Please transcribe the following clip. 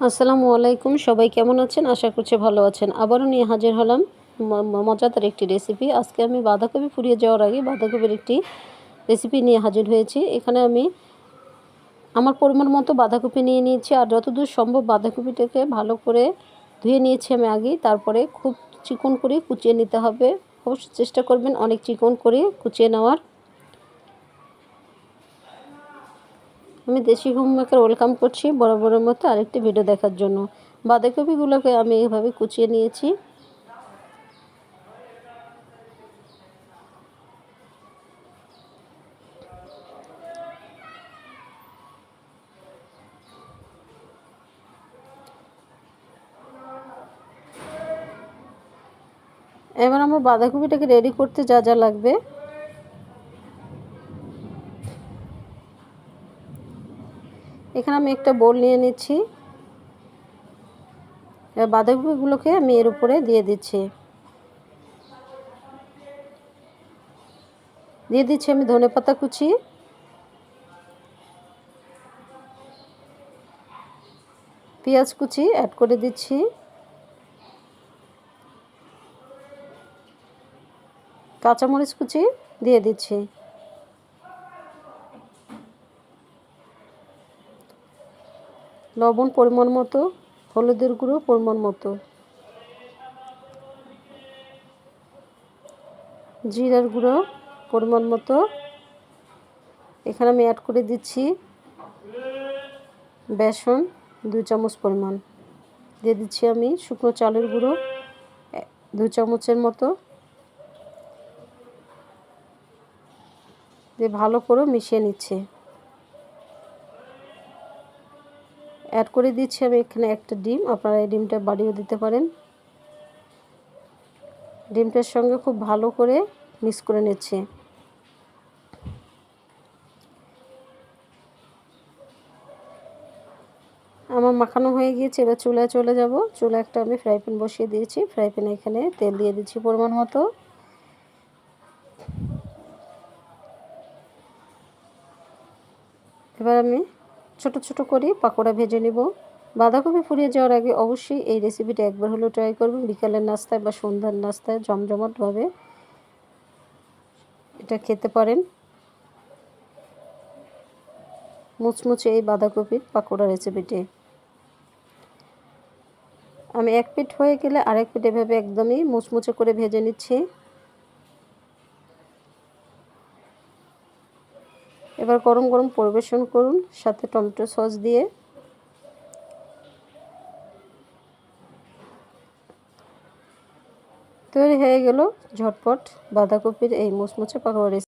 আসসালামু আলাইকুম, সবাই কেমন আছেন? আশা করছি ভালো আছেন। আবারও নিয়ে হাজির হলাম মজাদার একটি রেসিপি। আজকে আমি বাঁধাকপি ফুরিয়ে যাওয়ার আগে বাঁধাকপির একটি রেসিপি নিয়ে হাজির হয়েছি। এখানে আমি আমার পরিমাণ মতো বাঁধাকপি নিয়ে নিয়েছি, আর যতদূর সম্ভব বাঁধাকপিটাকে ভালো করে ধুয়ে নিয়েছি আমি আগেই। তারপরে খুব চিকন করে কুচিয়ে নিতে হবে। অবশ্যই চেষ্টা করবেন অনেক চিকন করে কুচিয়ে নেওয়ার। আমি দেশি হোম মেকার ওয়েলকাম করছি বরাবরের মতো আরেকটি ভিডিও দেখার জন্য। বাঁধাকপিগুলোকে আমি এইভাবে কুচিয়ে নিয়েছি। এবার আমরা বাঁধাকপিটাকে রেডি করতে যা যা লাগবে, এখানে আমি একটা বোল নিয়ে নিচ্ছি। বাঁধাকপিগুলোকে আমি এর উপরে দিয়ে দিচ্ছি আমি ধনেপাতা কুচি, পেঁয়াজ কুচি অ্যাড করে দিচ্ছি, কাঁচামরিচ কুচি দিয়ে দিচ্ছি, লবণ পরিমাণ মতো, হলুদের গুঁড়ো পরিমাণ মতো, জিরার গুঁড়ো পরিমাণ মতো। এখানে আমি অ্যাড করে দিচ্ছি বেসন 2 চামচ পরিমাণ, দিয়ে দিচ্ছি আমি শুকনো চালের গুঁড়ো 2 চামচের মতো, দিয়ে ভালো করে মিশিয়ে নিচ্ছি। অ্যাড করে দিচ্ছি আমি এখানে একটা ডিম, আপনারা এই ডিমটা বাড়িয়ে দিতে পারেন। ডিমটার সঙ্গে খুব ভালো করে মিক্স করে নিচ্ছি। আমার মাখানো হয়ে গিয়েছে, এবার চুলায় চলে যাব। চুলায় একটা আমি ফ্রাই প্যান বসিয়ে দিয়েছি। ফ্রাই প্যানে এখানে তেল দিয়ে দিচ্ছি পরিমাণ মতো। এবার আমি ছোট ছোট করে পাকোড়া ভেজে নেব। বাঁধাকপি ফুরিয়ে যাওয়ার আগে অবশ্যই এই রেসিপিটা একবার হলেও ট্রাই করবেন। বিকালের নাস্তায় বা সন্ধ্যার নাস্তায় জমজমাটভাবে এটা খেতে পারেন। মুচমুচে এই বাঁধাকপির পাকোড়া রেসিপিটি আমি এক পিঠ হয়ে গেলে আরেক পিঠ এভাবে একদমই মুচমুচে করে ভেজে নিচ্ছি। এবার গরম গরম পরিবেশন করুন সাথে টমেটো সস দিয়ে। তৈরি হয়ে গেল ঝটপট বাঁধাকপির এই মুচমুচে পাকোড়া রেসিপি।